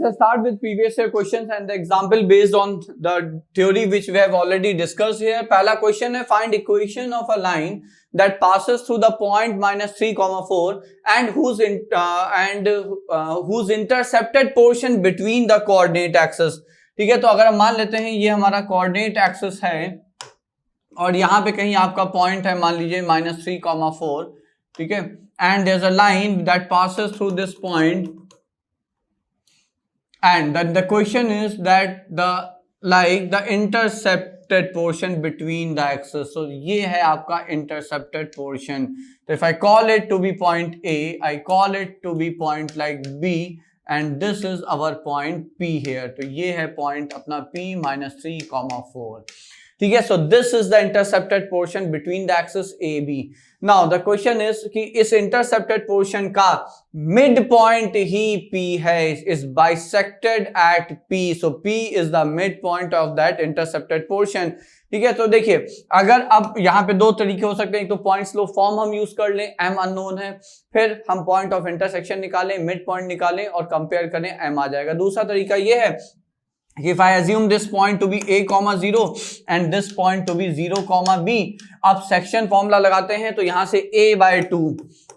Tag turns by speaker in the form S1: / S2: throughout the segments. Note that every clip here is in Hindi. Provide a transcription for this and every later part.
S1: Let's start with previous year questions and the example based on the theory which we have already discussed here. पहला question है, find equation of a line that passes through the point -3, 4 and whose intercepted portion between the coordinate axis. ठीक है, तो अगर हम मान लेते हैं ये हमारा coordinate axis है और यहाँ पे कहीं आपका पॉइंट है, मान लीजिए -3, 4, ठीक है, and there's a line that passes through this point. And the question is that the intercepted portion between the axes. So ये है आपका intercepted portion. So if I call it to be point A, I call it to be point like B, and this is our point P here. तो ये है point अपना P -3, 4. ठीक है, so this is the intercepted portion between the axis AB. Now the question is कि इस intercepted portion का mid point ही P है, is bisected at P, so P is the midpoint of that intercepted portion. ठीक है, तो देखिए अगर अब यहाँ पे दो तरीके हो सकते हैं, एक तो पॉइंट स्लो फॉर्म हम यूज कर लें, m अननोन है, फिर हम पॉइंट ऑफ इंटरसेक्शन निकालें, मिड पॉइंट निकालें और कंपेयर करें, m आ जाएगा. दूसरा तरीका ये है if I assume this point to be a, 0 and this point to be 0, b, अब सेक्शन फॉर्मूला लगाते हैं तो यहां से a/2,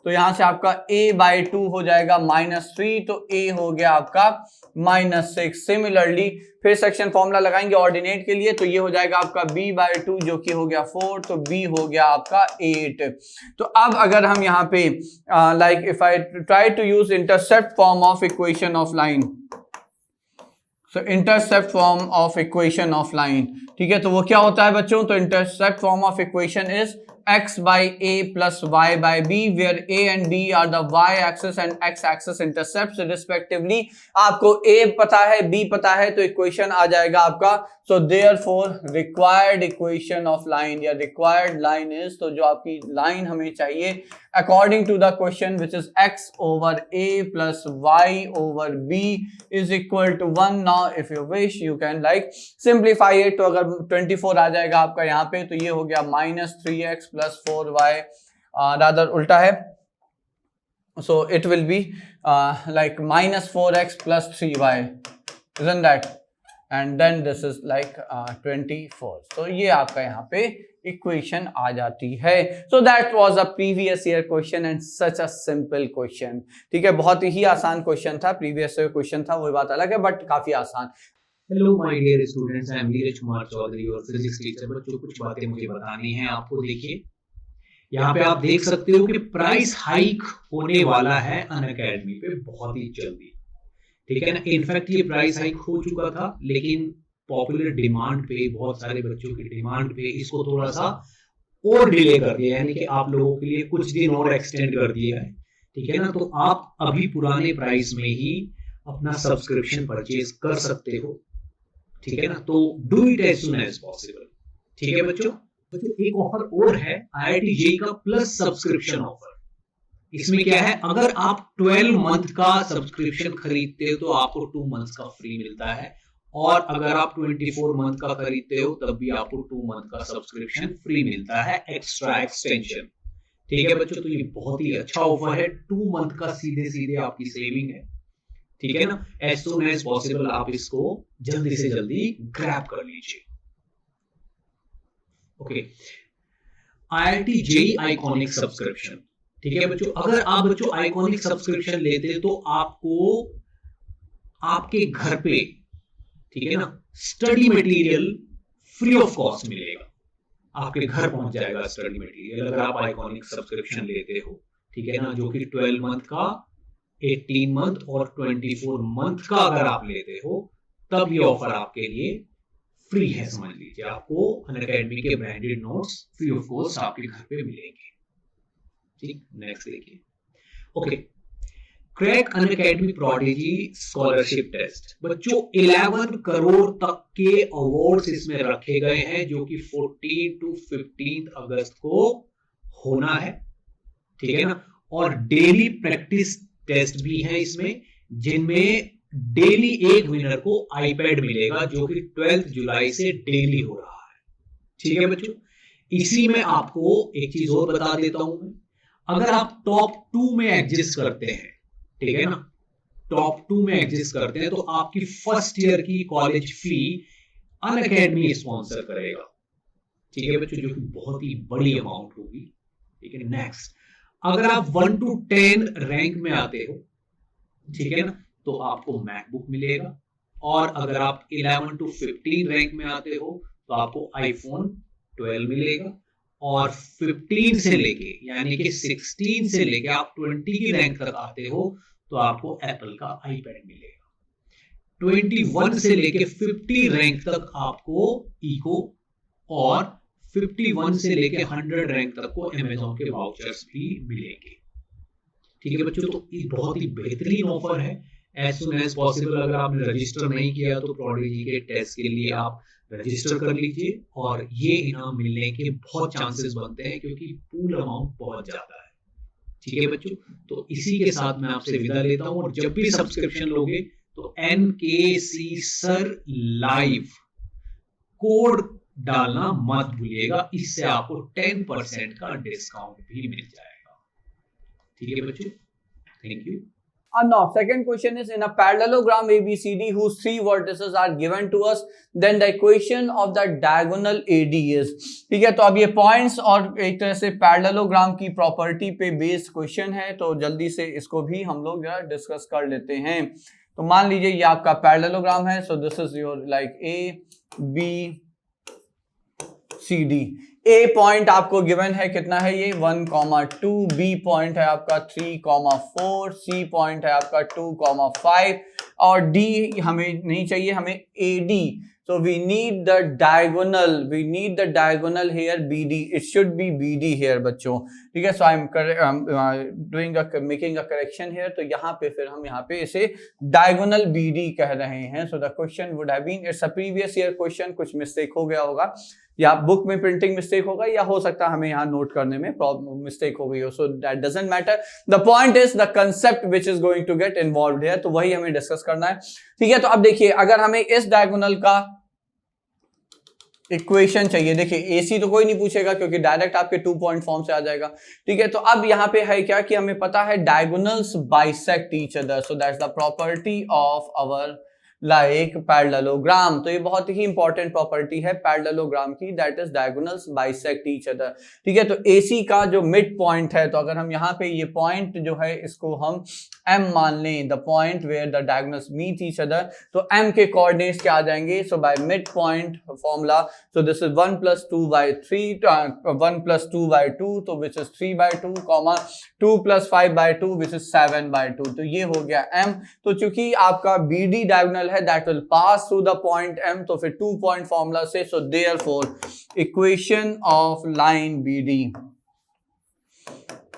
S1: तो यहां से आपका a/2 हो जाएगा -3, तो a हो गया आपका -6. सिमिलरली फिर सेक्शन फॉर्मूला लगाएंगे ऑर्डिनेट के लिए, तो ये हो जाएगा आपका b/2 जो कि हो गया 4, तो b हो गया आपका 8. तो अब अगर हम यहाँ पे like if I try to use intercept form of equation of line, so intercept form of equation of line, ठीक है, तो वो क्या होता है बच्चों, तो intercept form of equation is x by a plus y by b, where a and b are the y axis and x axis intercepts respectively. आपको a पता है, b पता है, तो equation आ जाएगा आपका, so therefore required equation of line या required line is, तो जो आपकी line हमें चाहिए according to the question which is x over a plus y over b is equal to 1. Now if you wish you can like simplify it, तो अगर 24 आ जाएगा आपका यहाँ पे, तो ये हो गया -3x plus 4y, rather उल्टा है, so it will be like -4x plus 3y, isn't that, and then this is like 24. so ये आपका यहाँ पे इक्वेशन आ जाती है. so that was a previous year question and such a simple question. ठीक है, बहुत ही आसान क्वेश्चन था, प्रीवियस ईयर क्वेश्चन था, वो बात अलग है, बट काफी आसान.
S2: Hello my dear students, I am Neeraj Kumar Chaudhary और फिजिक्स टीचर. बच्चों कुछ बातें मुझे बतानी है आपको. देखिए यहाँ पे आप देख सकते हो कि प्राइस हाइक होने वाला है अनअकैडमी पे बहुत ही जल्दी. ठीक है ना, इनफैक्ट ये प्राइस हाइक हो चुका था, लेकिन पॉपुलर डिमांड पे, बहुत सारे बच्चों की डिमांड पे इसको थोड़ा सा और डिले कर दिया, यानी कि आप लोगों के लिए कुछ दिन और एक्सटेंड कर दिया है. ठीक है ना, तो आप अभी पुराने प्राइस में ही अपना सब्सक्रिप्शन परचेज कर सकते हो. ठीक है ना, तो do it as soon as possible. ठीक है बच्चों, एक ऑफर और है IIT JEE का प्लस सब्सक्रिप्शन ऑफर. इसमें क्या है, अगर आप 12 मंथ का सब्सक्रिप्शन खरीदते हो तो आपको 2 मंथ का फ्री मिलता है, और अगर आप 24 मंथ का खरीदते हो तब भी आपको 2 मंथ का सब्सक्रिप्शन फ्री मिलता है, एक्स्ट्रा एक्सटेंशन. ठीक है बच्चों, तो ये बहुत ही अच्छा ऑफर है. 2 मंथ का सीधे सीधे आपकी सेविंग है. ठीक है ना, एज सून एज पॉसिबल आप इसको जल्दी से जल्दी ग्रैब कर लीजिए. Okay, IIT JEE iconic subscription. ठीक है बच्चों, अगर आप बच्चों आइकॉनिक सब्सक्रिप्शन लेते हैं तो आपको आपके घर पे, ठीक है ना, study material free of cost मिलेगा. आपके घर पहुंच जाएगा स्टडी मटेरियल अगर आप आइकॉनिक सब्सक्रिप्शन लेते हो. ठीक है ना, जो कि 12 मंथ का, 18 मंथ और 24 मंथ का अगर आप लेते हो तब ये ऑफर आपके लिए फ्री है. समझ लीजिए, आपको अनअकैडमी के branded notes free of cost आपके घर पे मिलेंगे. ठीक, नेक्स्ट देखिए. Okay, crack Unacademy prodigy scholarship test. बच्चों 11 करोड़ तक के अवार्ड्स इसमें रखे गए हैं, जो कि 14 to 15 अगस्त को होना है. ठीक है ना, और डेली प्रैक्टिस टेस्ट भी है इसमें, जिनमें डेली एक विनर को आईपैड मिलेगा, जो कि 12 जुलाई से डेली हो रहा है. ठीक है बच्चों, इसी में आपको एक चीज और बता देता हूं मैं. अगर आप टॉप 2 में एग्जिस्ट करते हैं, ठीक है ना, टॉप 2 में एग्जिस्ट करते हैं तो आपकी फर्स्ट ईयर की कॉलेज फी अनअकैडमी स्पॉन्सर करेगा। ठीक है बच्चों, जो कि बहुत ही बड़ी अमाउंट होगी। ठीक है, नेक्स्ट, अगर आप 1 to 10 रैंक में आते हो, ठीक है ना, तो आपको मैकबुक मिलेगा, और अगर आप 11 to 15 रैंक में आते हो तो आपको आईफोन 12 मिलेगा, और 15 से लेके यानी कि 16 से लेके आप 20 की रैंक तक आते हो तो आपको एप्पल का आईपैड मिलेगा। 21 से लेके 50 रैंक तक आपको इको, और 51 से लेके 100 रैंक तक को अमेज़न के वाउचर्स भी मिलेंगे। ठीक है बच्चों, तो ये बहुत ही बेहतरीन ऑफर है। एज सुन एज पॉसिबल अगर आपने रजिस्टर नहीं किया तो प्रोडिजी के टेस्ट के लिए आप रजिस्टर कर लीजिए, और ये इनाम मिलने के बहुत चांसेस बनते हैं क्योंकि पूल अमाउंट बहुत ज्यादा है। ठीक है बच्चों, तो इसी के साथ मैं आपसे विदा लेता हूं, और जब भी सब्सक्रिप्शन लोगे तो NKC सर लाइव कोड डालना मत भूलिएगा, इससे आपको 10% का डिस्काउंट भी मिल जाएगा। ठीक है बच्चों, thank you.
S1: And now, second question is, in a parallelogram ABCD whose 3 vertices are given to us, then the equation of the diagonal AD is। ठीक है, तो अब ये पॉइंट्स और एक तरह से पैरेललोग्राम की प्रॉपर्टी पे बेस्ड क्वेश्चन है, तो जल्दी से इसको भी हम लोग जरा डिस्कस कर लेते हैं। तो मान लीजिए ये आपका पैरेललोग्राम है, सो this is your like A B C D। A point आपको गिवन है, कितना है ये 1,2, बी पॉइंट है आपका 3,4, सी पॉइंट है आपका 2,5, और डी हमें नहीं चाहिए, हमें A D. So we need the diagonal, we need the diagonal here BD, it should be BD here बच्चों। ठीक है, so I'm doing making a correction here, तो यहाँ पे फिर हम यहाँ पे इसे diagonal BD कह रहे हैं। So the question would have been, it's a previous year question, कुछ मिस्टेक हो गया होगा, या बुक में प्रिंटिंग मिस्टेक होगा, या हो सकता है हमें यहाँ नोट करने में मिस्टेक हो गई हो, so that doesn't matter. The point is the concept which is going to get involved here, तो वही हमें डिस्कस करना है। ठीक है, तो अब देखिए, अगर हमें इस डायगोनल का इक्वेशन चाहिए, देखिए एसी तो कोई नहीं पूछेगा क्योंकि डायरेक्ट आपके 2 पॉइंट फॉर्म से आ जाएगा। ठीक है, तो अब यहाँ पे है क्या कि हमें पता है diagonals bisect each other, so that's the property of our like parallelogram. तो ये बहुत ही इंपॉर्टेंट प्रॉपर्टी है पैरेललोग्राम की, that is diagonals bisect each other. ठीक है, तो AC का जो मिड पॉइंट है, तो अगर हम यहाँ पे ये पॉइंट जो है इसको हम M मान लें, the point where the diagonals meet each other, तो M के कोऑर्डिनेट्स क्या आ जाएंगे, so by midpoint formula, so this is 1 + 2/3 1 + 2/2, तो विच इज 3/2, 2 + 5/2 विच इज 7/2, तो ये हो गया M। तो चूंकि आपका BD डायगोनल है, that will pass through the point M, तो फिर 2 पॉइंट फॉर्मूला से, so therefore equation of line BD।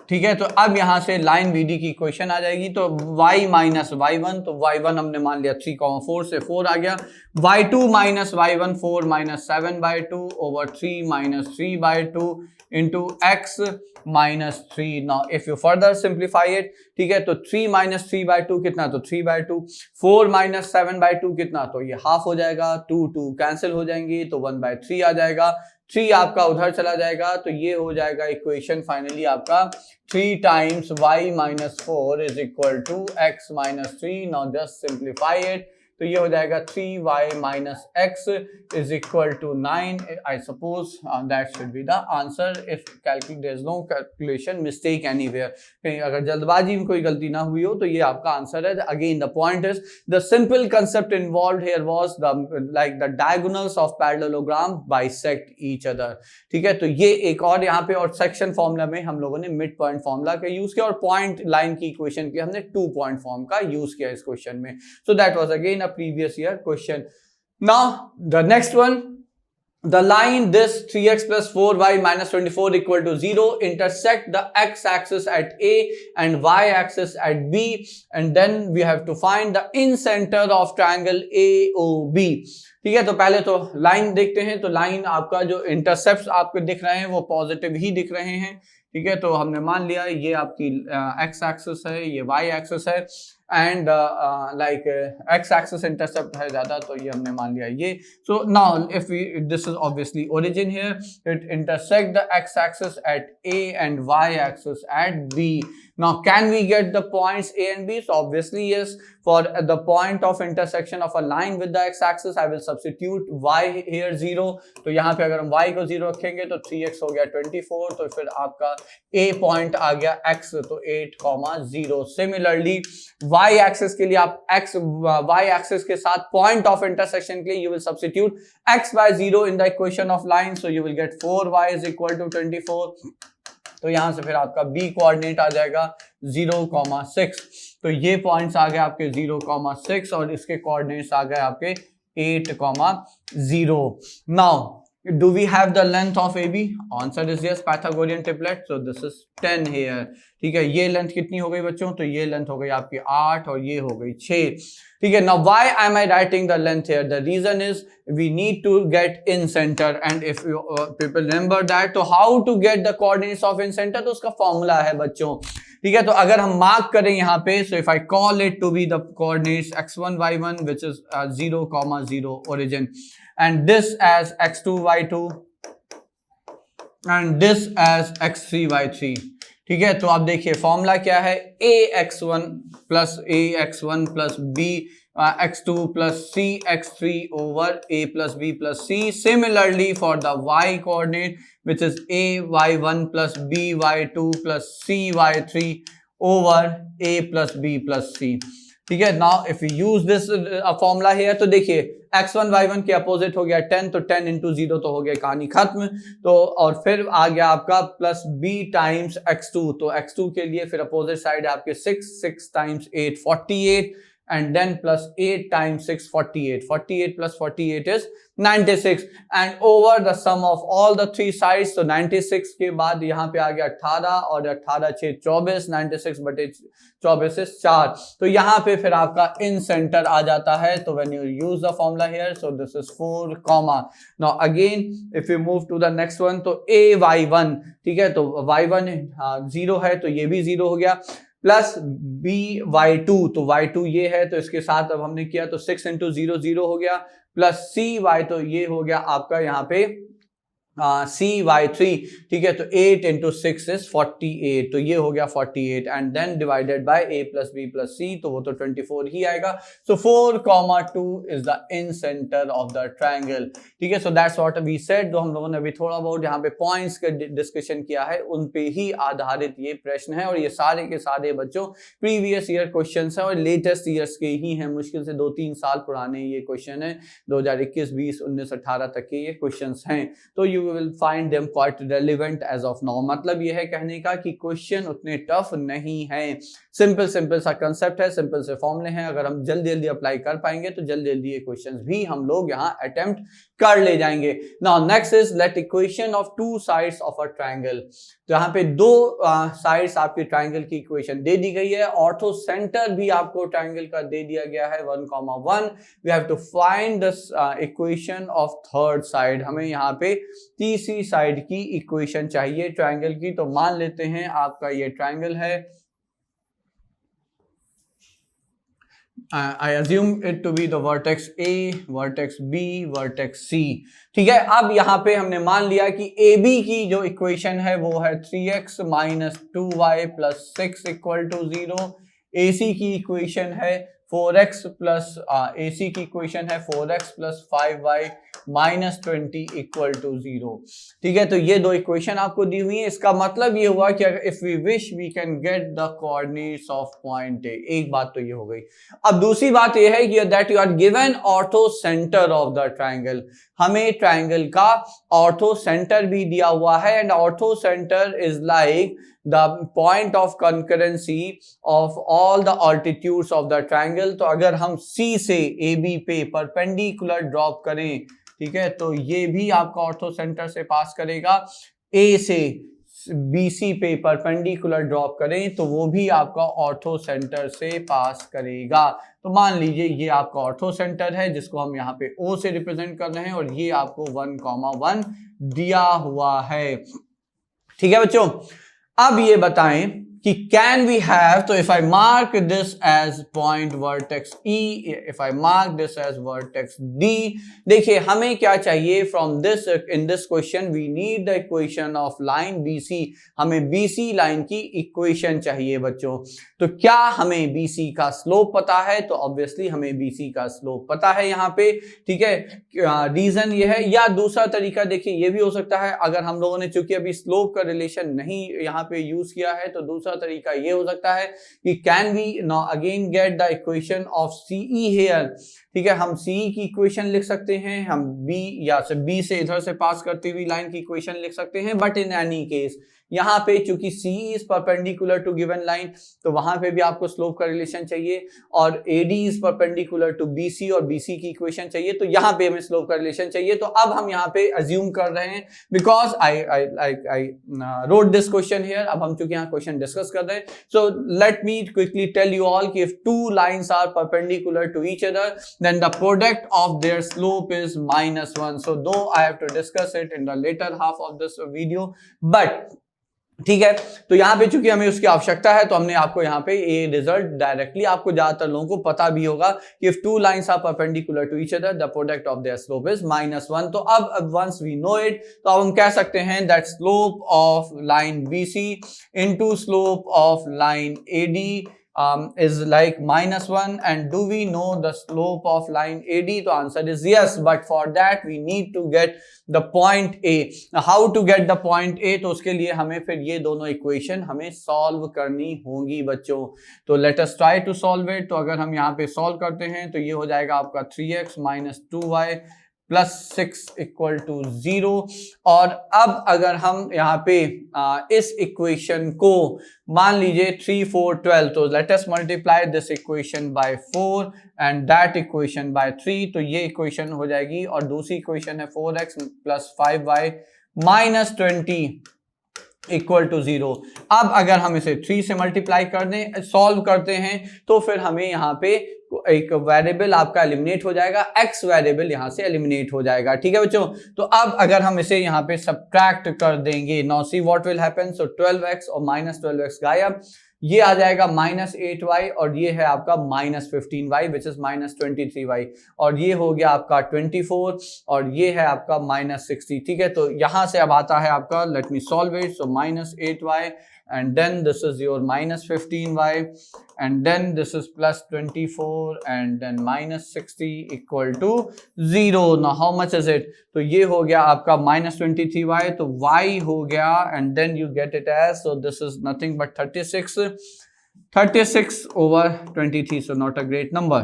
S1: ठीक है, तो अब यहां से लाइन BD की इक्वेशन आ जाएगी, तो y - y1, तो y1 हमने मान लिया 3,4 से 4 आ गया, y2 - y1 4 - 7/2 over 3 - 3/2 into x - 3। now if you further simplify it, ठीक है, तो 3 - 3/2 कितना, तो 3/2, 4 - 7/2 कितना, तो ये हाफ हो जाएगा, 2 कैंसिल हो जाएंगे, तो 1/3 आ जाएगा, 3 आपका उधर चला जाएगा, तो ये हो जाएगा इक्वेशन फाइनली आपका 3 times y - 4 is equal to x - 3। now just simplify it, तो ये हो जाएगा 3y - x is equal to 9। I suppose that should be the answer if there is no calculation mistake anywhere। कहीं अगर जल्दबाजी में कोई गलती ना हुई हो तो ये आपका आंसर है। Again the point is the simple concept involved here was the diagonals of parallelogram bisect each other। ठीक है, तो ये एक और यहाँ पे और सेक्शन फॉर्मूला में हम लोगों ने मिड पॉइंट फॉर्मूला का यूज किया, और पॉइंट लाइन की इक्वेशन की हमने 2 पॉइंट फॉर्म का यूज किया इस क्वेश्चन में। So that was again a previous year question। Now the next one, the line this 3x + 4y - 24 equal to 0 intersect the x-axis at A and y-axis at B, and then we have to find the in center of triangle AOB। ठीक है, तो पहले तो लाइन देखते हैं। तो लाइन आपका जो इंटरसेप्ट आपको दिख रहे हैं वो पॉजिटिव ही दिख रहे हैं। ठीक है, तो हमने मान लिया ये आपकी एक्स एक्सिस है, ये वाई एक्सिस है, and like x axis intercept है ज्यादा, तो ये हमने मान लिया ये। So now if we, this is obviously origin here, it intersect the x axis at A and y axis at B. Now, can we get the points A and B? So obviously yes. For the point of intersection of a line with the x-axis, I will substitute y here 0. तो यहाँ पे अगर हम y को 0 रखेंगे तो 3x हो गया 24, तो फिर आपका A पॉइंट आ गया x, तो 8,0. Similarly, y axis के लिए आप y axis के साथ point of intersection के लिए you will substitute x by 0 in the equation of line. So you will get 4y is equal to 24. तो यहां से फिर आपका b कोऑर्डिनेट आ जाएगा 0,6. तो ये पॉइंट्स आ गए आपके 0,6 और इसके कोऑर्डिनेट्स आ गए आपके 8,0. Now do we have the length of AB? Answer is yes, Pythagorean triplet. So this is 10 here. ठीक है, ये लेंथ कितनी हो गई बच्चों? तो ये लेंथ हो गई आपकी 8 और ये हो गई 6. ठीक है, now why am I writing the length here? The reason is we need to get in center, and if you people remember that, तो how to get the coordinates of in center? तो उसका फॉर्मूला है बच्चों. ठीक है, तो अगर हम मार्क करें यहाँ पे, so if I call it to be the coordinates x1 y1 which is 0,0 origin, and this as x2 y2 and this as x3 y3. ठीक है, तो आप देखिए फॉर्मूला क्या है, ax1 plus ax1 plus b x2 plus c x3 over a plus b plus c. Similarly for the y coordinate which is a y1 plus b y2 plus c y3 over a plus b plus c. ठीक है, now if you use this formula here, तो देखिए x1 y1 के अपोजिट हो गया 10, तो 10 into 0 तो हो गया कहानी खत्म. तो और फिर आ गया आपका प्लस b टाइम्स x2, तो x2 के लिए फिर अपोजिट साइड है आपके 6 times 8 48, and then plus 8 times 6 48. 48 plus 48 is 96, and over the sum of all the three sides, so 96 के बाद यहाँ पे आ गया 18 और 18 6 24, 96 बटे 24 से 4. तो यहाँ पे फिर आपका इन सेंटर आ जाता है. तो when you use the formula here, so this is 4 comma. Now again if you move to the next one, तो a y1, ठीक है, तो y1 0 है, तो ये भी 0 हो गया, प्लस b y2, तो y2 ये है, तो इसके साथ अब हमने किया तो 6 into 0 0 हो गया, प्लस c y, तो ये हो गया आपका यहाँ पे c y3. ठीक है, तो 8 into 6 is 48, तो ये हो गया 48, and then divided by a plus b plus c, तो वो तो 24 ही आएगा. So 4,2 is the incentre of the triangle. ठीक है, so that's what we said. तो हम लोगों ने अभी थोड़ा बहुत यहाँ पे पॉइंट्स का डिस्कशन किया है, उन पे ही आधारित ये प्रश्न है, और ये सारे के सारे बच्चों प्रीवियस ईयर क्वेश्चन है और लेटेस्ट ईयर्स के ही हैं. मुश्किल से 2-3 साल पुराने ये क्वेश्चन है, 2021 20 19 18 तक के ये क्वेश्चन हैं. तो you will find them quite relevant as of now. मतलब ये है कहने का कि क्वेश्चन उतने टफ नहीं है, सिंपल सा कंसेप्ट है, सिंपल से फॉर्मूले हैं. अगर हम जल्दी जल्दी अप्लाई कर पाएंगे तो जल्दी जल्दी ये क्वेश्चंस भी हम लोग यहाँ अटेम्प्ट कर ले जाएंगे. Now next is let equation of two sides of a triangle. तो यहाँ पे दो साइड्स आपके ट्रायंगल की इक्वेशन दे दी गई है, ऑर्थो सेंटर भी आपको ट्रायंगल का दे दिया गया है 1,1. We have to find this equation of third side. हमें यहाँ पे तीसरी साइड की इक्वेशन चाहिए ट्रायंगल की. तो मान लेते हैं आपका ये ट्रायंगल है, I assume it to be the vertex A, vertex B, vertex C. ठीक है, अब यहाँ पे हमने मान लिया कि AB की जो इक्वेशन है वो है 3x minus 2y plus 6 equal to 0. AC की इक्वेशन है 4x plus AC की इक्वेशन है 4x plus 5y minus 20 equal to 0. ठीक है, तो ये दो इक्वेशन आपको दी हुई है. इसका मतलब ये हुआ कि if we wish we can get the coordinates of point A. एक बात तो ये हो गई. अब दूसरी बात ये है कि that you are given orthocentre of the triangle. हमें ट्रायंगल का ऑर्थो सेंटर भी दिया हुआ है, and orthocentre is like the point of concurrency of all the altitudes of the triangle. तो अगर हम C से AB पे परपेंडिकुलर ड्रॉप करें, ठीक है, तो ये भी आपका ऑर्थो सेंटर से पास करेगा. A से BC पे परपेंडिकुलर ड्रॉप करें तो वो भी आपका ऑर्थो सेंटर से पास करेगा। तो मान लीजिए ये आपका ऑर्थो सेंटर है जिसको हम यहाँ पे O से रिप्रेजेंट कर रहे हैं और ये आपको 1,1 दिया हुआ है। ठीक है बच्चों, अब ये बताएं कि कैन वी हैव, तो if I mark this as point vertex E, if I mark this as vertex D, देखिए हमें क्या चाहिए from this, in this question we need the equation of line BC, हमें BC लाइन की इक्वेशन चाहिए बच्चों। तो क्या हमें BC का स्लोप पता है? तो ऑब्वियसली हमें BC का स्लोप पता है यहाँ पे, ठीक है। रीजन ये है, या दूसरा तरीका देखिए ये भी हो सकता है, अगर हम लोगों ने चूंकि अभी स्लोप का रिलेशन नहीं यहाँ पे यूज किया है तो दूसरा तरीका ये हो सकता है कि can we now again get the equation of CE here, ठीक है। हम CE की इक्वेशन लिख सकते हैं, हम B से इधर से पास करती हुई लाइन की इक्वेशन लिख सकते हैं, बट इन एनी केस यहाँ पे चूंकि CE is perpendicular to given line तो वहां पे भी आपको स्लोप का रिलेशन चाहिए, और AD is perpendicular to BC और BC की इक्वेशन चाहिए, तो यहाँ पे हमें स्लोप का रिलेशन चाहिए। तो अब हम यहाँ पे अज्यूम कर रहे हैं, because I wrote this question here, अब हम चूंकि यहाँ क्वेश्चन डिस्कस कर रहे हैं, so let me quickly tell you all कि if two lines are perpendicular to each other then the product of their slope is -1. So though I have to discuss it in the later half of this video, but ठीक है, तो यहाँ पे चूंकि हमें उसकी आवश्यकता है तो हमने आपको यहाँ पे ये रिजल्ट डायरेक्टली, आपको ज्यादातर लोगों को पता भी होगा कि if two lines are perpendicular to each other the product of their slope is -1। तो अब वंस वी नो इट तो अब हम कह सकते हैं that slope of line BC into slope of line AD is like -1, and do we know the slope of line AD? The answer is yes, but for that we need to get the point A. Now how to get the point A? तो उसके लिए हमें फिर ये दोनों इक्वेशन हमें सॉल्व करनी होंगी बच्चों। तो let us try to solve it। तो अगर हम यहाँ पे सॉल्व करते हैं तो ये हो जाएगा आपका 3x - 2y + 6 = 0। और अब अगर हम यहाँ पे इस इक्वेशन को मान लीजिए 3, 4, 12, तो let us multiply this equation by 4 and that equation by 3, तो ये इक्वेशन हो जाएगी। और दूसरी इक्वेशन है 4x + 5y - 20 = 0। अब अगर हम इसे 3 से मल्टीप्लाई कर दें, सॉल्व करते हैं, तो फिर हमें यहाँ पे एक वेरिएबल आपका एलिमिनेट हो जाएगा, x वेरिएबल यहाँ से एलिमिनेट हो जाएगा। ठीक है बच्चों, तो अब अगर हम इसे यहाँ पे सब्ट्रैक्ट कर देंगे, now see what will happen. So 12x और -12x गायब, ये आ जाएगा -8y और ये है आपका -15y विच इज -23y, और ये हो गया आपका 24 और ये है आपका -60। ठीक है, तो यहां से अब आता है आपका, let me solve it. So -8y and then this is your -15y and then this is +24 and then -60 = 0। now how much is it? तो ये हो गया आपका -23y, तो y हो गया and then you get it as, so this is nothing but 36/23, so not a great number,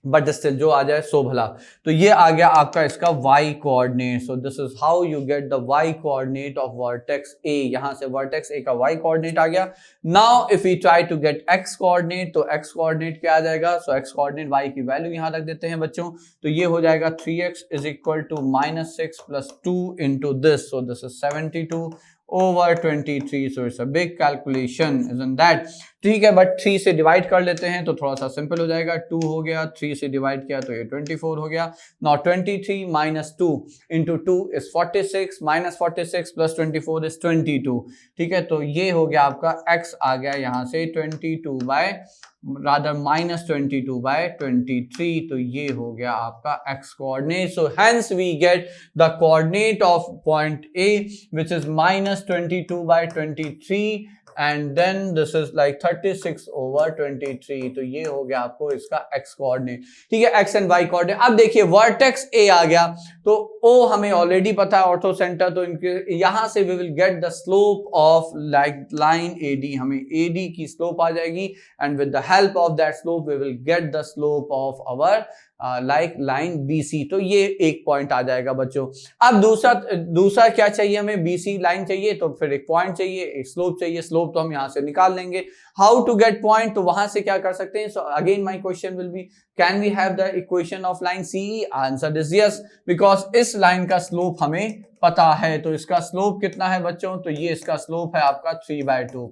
S1: but still जो आ जाए सो भला। तो ये आ गया आपका इसका y coordinate. So this is how you get the y coordinate of vertex A। यहां से वर्टेक्स A का y कोऑर्डिनेट आ गया। Now if we try to get x coordinate, तो x कोऑर्डिनेट क्या आ जाएगा? सो x कोऑर्डिनेट y की वैल्यू यहां रख देते हैं बच्चों, तो ये हो जाएगा 3x = -6 + 2 into this, so this is 72/23, so it's a big calculation, isn't that? ठीक है, बट 3 से डिवाइड कर लेते हैं तो थोड़ा सा सिंपल हो जाएगा। 2 हो गया, 3 से डिवाइड किया तो ये 24 हो गया। Now 23 - 2 into 2 is 46, -46 + 24 is 22। ठीक है, तो ये हो गया आपका x आ गया यहाँ से -22/23, तो ये हो गया आपका x coordinate. So hence we get the coordinate of point A which is -22/23 and then this is like 36/23, तो ये हो गया आपको इसका x कोऑर्डिनेट। ठीक है, x एंड y कोऑर्डिनेट। अब देखिए वर्टेक्स A आ गया, तो O हमें ऑलरेडी पता है ऑर्थो सेंटर, तो इनके यहां से we will get the slope of line AD, हमें AD की स्लोप आ जाएगी and with the help of that slope we will get the slope of our like line BC, तो ये एक पॉइंट आ जाएगा बच्चों। अब दूसरा क्या चाहिए हमें, BC लाइन चाहिए, तो फिर एक पॉइंट चाहिए, एक स्लोप चाहिए, स्लोप तो हम यहाँ से निकाल लेंगे। हाउ टू गेट पॉइंट, तो वहां से क्या कर सकते हैं, so again my question will be can we have the equation of line CE, answer is yes, because इस लाइन का स्लोप हमें पता है। तो इसका स्लोप कितना है बच्चों, तो ये इसका स्लोप है आपका 3/2।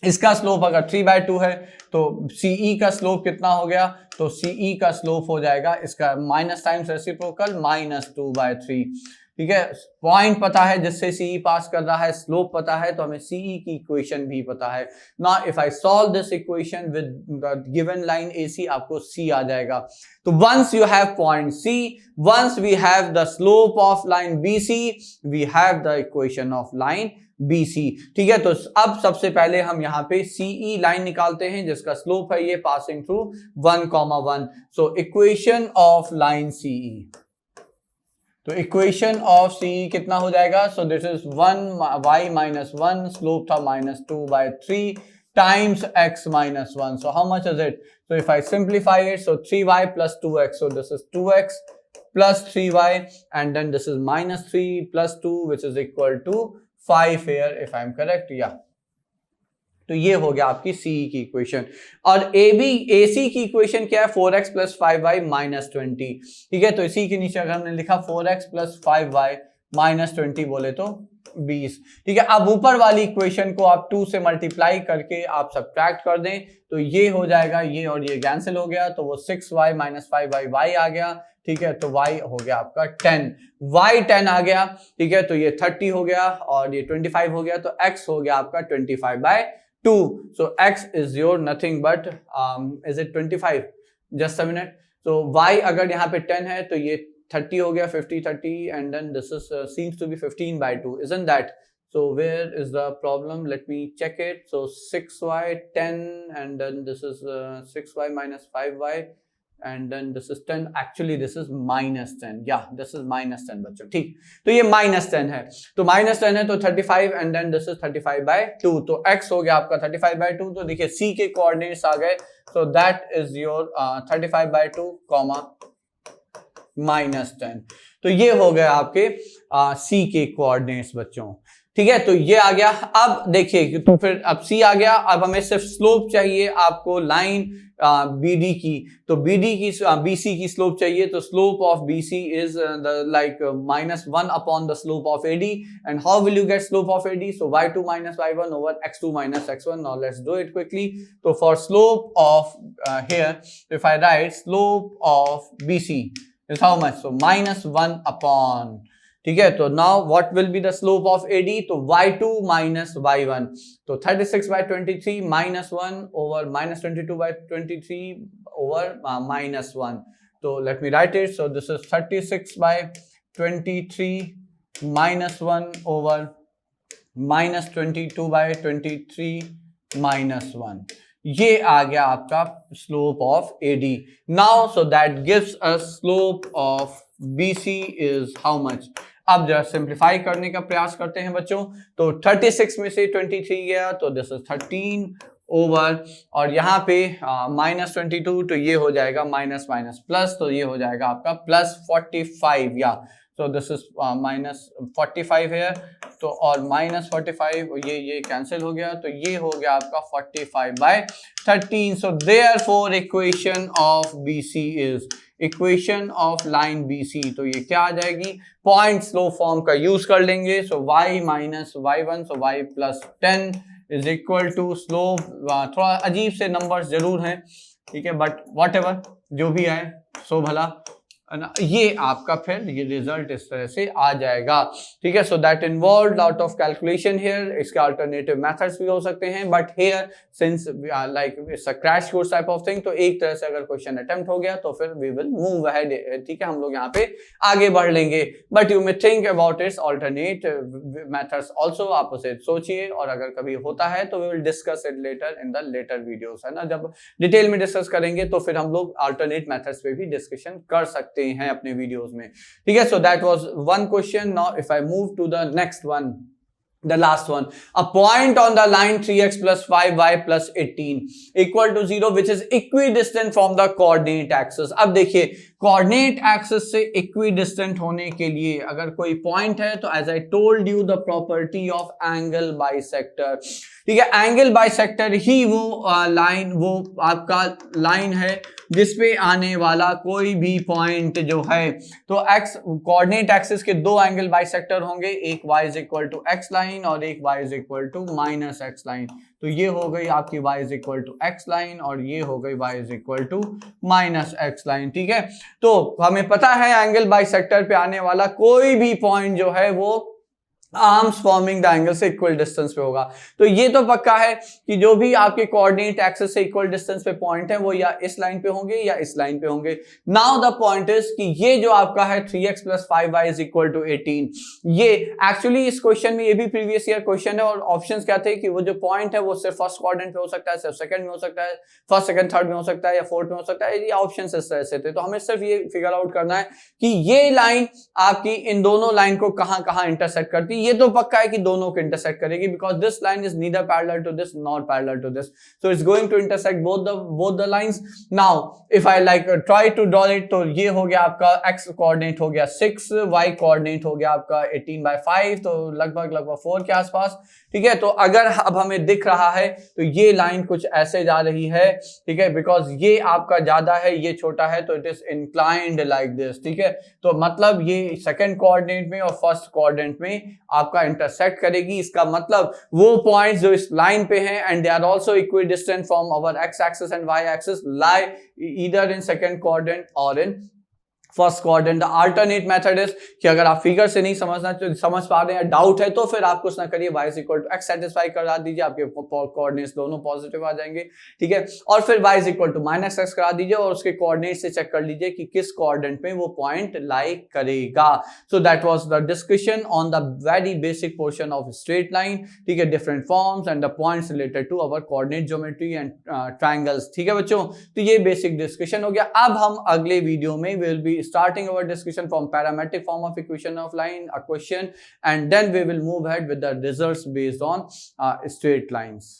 S1: इसका स्लोप अगर 3/2 है तो CE का स्लोप कितना हो गया, तो CE का स्लोप हो जाएगा इसका माइनस टाइम्स रेसिप्रोकल -2/3। ठीक है, पॉइंट पता है जिससे CE पास कर रहा है, स्लोप पता है, तो हमें CE की इक्वेशन भी पता है। Now if I solve this equation with the given line AC, आपको C आ जाएगा। तो once you have point C, once we have the slope of line BC, we have the equation of line BC। ठीक है, तो अब सबसे पहले हम यहाँ पे CE लाइन निकालते हैं जिसका स्लोप है ये passing through 1,1। So equation of line CE, तो इक्वेशन ऑफ CE कितना हो जाएगा, सो दिस इज 1y - 1, स्लोप था -2/3 times x - 1, so how much is it, so if I simplify it, so 3y plus 2x, so this is 2x plus 3y, and then this is -3 plus 2, which is equal to 5 here if I am correct, yeah। तो ये हो गया आपकी CE की इक्वेशन। और AC की इक्वेशन क्या है, 4x plus 5y - 20। ठीक है, तो इसी के नीचे अगर हमने लिखा 4x plus 5y - 20 बोले तो 20। ठीक है, अब ऊपर वाली इक्वेशन को आप 2 से मल्टीप्लाई करके आप सब्ट्रैक्ट कर दें तो ये हो जाएगा, ये और ये कैंसिल हो गया, तो वो 6y - 5y आ गया। ठीक है, तो y हो गया आपका 10, y 10 आ गया। ठीक है, तो ये 30 हो गया और ये 25 हो गया, तो x हो गया आपका 25/2। so x is your nothing but is it 25, just a minute, so y अगर यहाँ पे 10 है तो ये 30 हो गया, 50 30, and then this is seems to be 15/2, isn't that? So where is the problem, let me check it, so 6y 10, and then this is 6y minus 5y, and then this is 10, actually this is -10, yeah this is -10 बच्चों। ठीक, तो ये -10 है, तो -10 है तो 35, and then this is 35/2, तो x हो गया आपका 35/2। तो देखिए C के कोऑर्डिनेट्स आ गए, so that is your 35/2, -10। तो ये हो गया आपके C के कोऑर्डिनेट्स बच्चों। ठीक है, तो ये आ गया। अब देखिए, तो फिर अब C आ गया, अब हमें सिर्फ स्लोप चाहिए आपको लाइन BD की, तो BC की स्लोप चाहिए, तो slope of BC is like -1 upon the slope of AD, and how will you get slope of AD, so y2 - y1 over x2 - x1। Now let's do it quickly. तो for slope of here if I write slope of BC is how much, so -1 upon, ठीक है, तो now what will be the slope of AD, तो y2 - y1, तो 36/23 -1 ओवर -22/23 ओवर -1, तो let me right it, so this is 36/23 -1 over -22/23 -1, ये आ गया आपका slope of AD। Now so that gives us slope of BC is how much. अब जरा सिंप्लीफाई करने का प्रयास करते हैं बच्चों, तो 36 में से 23 गया, तो दिस इज 13 ओवर, और यहाँ पे -22, तो ये हो जाएगा माइनस प्लस, तो ये हो जाएगा आपका +45, या so this is -45 here, तो और -45 ये कैंसिल हो गया, तो ये हो गया आपका 45/13। so therefore equation of BC is equation of line BC, तो ये क्या आ जाएगी, पॉइंट स्लोप फॉर्म का यूज कर लेंगे, so y - y1, so y + 10 is equal to slope, थोड़ा अजीब से नंबर्स जरूर हैं, ठीक है, बट व्हाटएवर जो भी आए सो भला, ये आपका फिर ये रिजल्ट इस तरह से आ जाएगा। ठीक है, so that involve lot of calculation here, इसके अल्टरनेटिव मेथड्स भी हो सकते हैं, but here since like it's a crash course type of thing, तो एक तरह से अगर क्वेश्चन अटेम्प्ट हो गया तो फिर वी विल मूव अहेड। ठीक है, हम लोग यहाँ पे आगे बढ़ लेंगे, but you may think about its alternate methods also, आप उसे सोचिए, और अगर कभी होता है तो we will discuss it later in the later videos, है ना, जब डिटेल में डिस्कस करेंगे तो फिर हम लोग अल्टरनेट मेथड्स पे भी डिस्कशन कर सकते हैं अपने वीडियोस में। ठीक है, so that was one question. Now if I move to the next one, The last one, a point on the line 3x plus 5y plus 18 equal to 0 which is equidistant from the coordinate axis. अब देखिए कोऑर्डिनेट एक्सिस से इक्विडिस्टेंट होने के लिए अगर कोई पॉइंट है तो as I told you the property of angle bisector, ठीक है, एंगल बाइसेक्टर ही वो लाइन, वो आपका लाइन है जिसपे आने वाला कोई भी पॉइंट जो है, तो एक्स कोऑर्डिनेट एक्सिस के दो एंगल बाइसेक्टर होंगे, एक y is equal to x line और एक y is equal to minus x line. तो ये हो गई आपकी y is equal to x line और ये हो गई y is equal to minus x line, ठीक है। तो हमें पता है एंगल बाइसेक्टर पे आने वाला कोई भी पॉइंट जो है वो आर्म्स फॉर्मिंग द एंगल से इक्वल डिस्टेंस पे होगा। तो ये तो पक्का है कि जो भी आपके कोऑर्डिनेट एक्सिस से इक्वल डिस्टेंस पे पॉइंट है वो या इस लाइन पे होंगे या इस लाइन पे होंगे। नाउ द पॉइंट इज कि ये जो आपका है 3x plus 5y is equal to 18, ये एक्चुअली इस क्वेश्चन में, ये भी प्रीवियस ईयर क्वेश्चन है और ऑप्शंस क्या थे कि वो जो पॉइंट है वो सिर्फ फर्स्ट क्वाड्रेंट पे हो सकता है, सिर्फ सेकंड में हो सकता है, फर्स्ट सेकंड थर्ड में हो सकता है या फोर्थ में हो सकता है, ये ऑप्शंस इस तरह से थे। तो हमें सिर्फ ये फिगर आउट करना है कि ये लाइन आपकी इन दोनों लाइन को कहां कहां इंटरसेक्ट करती है। ये तो पक्का है कि दोनों को इंटरसेक्ट करेगी because this line is neither parallel to this not parallel to this, so it's going to intersect both the lines. Now if I like try to draw it, तो ये हो गया आपका x कोऑर्डिनेट हो गया 6, y कोऑर्डिनेट हो गया आपका 18/5, तो लगभग 4 के आसपास, ठीक है। तो अगर अब हमें दिख रहा है तो ये लाइन कुछ ऐसे जा रही है, ठीक है, बिकॉज ये आपका ज्यादा है ये छोटा है, तो it is inclined like this, ठीक है। तो मतलब ये सेकंड कोऑर्डिनेट में और फर्स्ट कोऑर्डिनेट में आपका इंटरसेक्ट करेगी। इसका मतलब वो पॉइंट्स जो इस लाइन पे हैं and they are also equidistant from our x axis and y axis lie either in second coordinate और in first quadrant. The alternate method is कि अगर आप फिगर से नहीं समझ पा रहे हैं, डाउट है, तो फिर आप कुछ ना करिए, y is equal to x satisfy करा दीजिए, आपके कोऑर्डिनेट्स दोनों पॉजिटिव आ जाएंगे, ठीक है। और फिर y is equal to minus x करा दीजिए और उसके कोऑर्डिनेट से चेक कर लीजिए कि किस कोऑर्डिनेट में वो पॉइंट लाई करेगा। So that was the discussion on the very basic portion of straight line, ठीक है, different forms and the points related to our coordinate geometry and triangles, ठीक है बच्चों। तो ये बेसिक डिस्कशन हो गया। अब हम अगले वीडियो में will be starting our discussion from parametric form of equation of line, a question, and then we will move ahead with the results based on straight lines.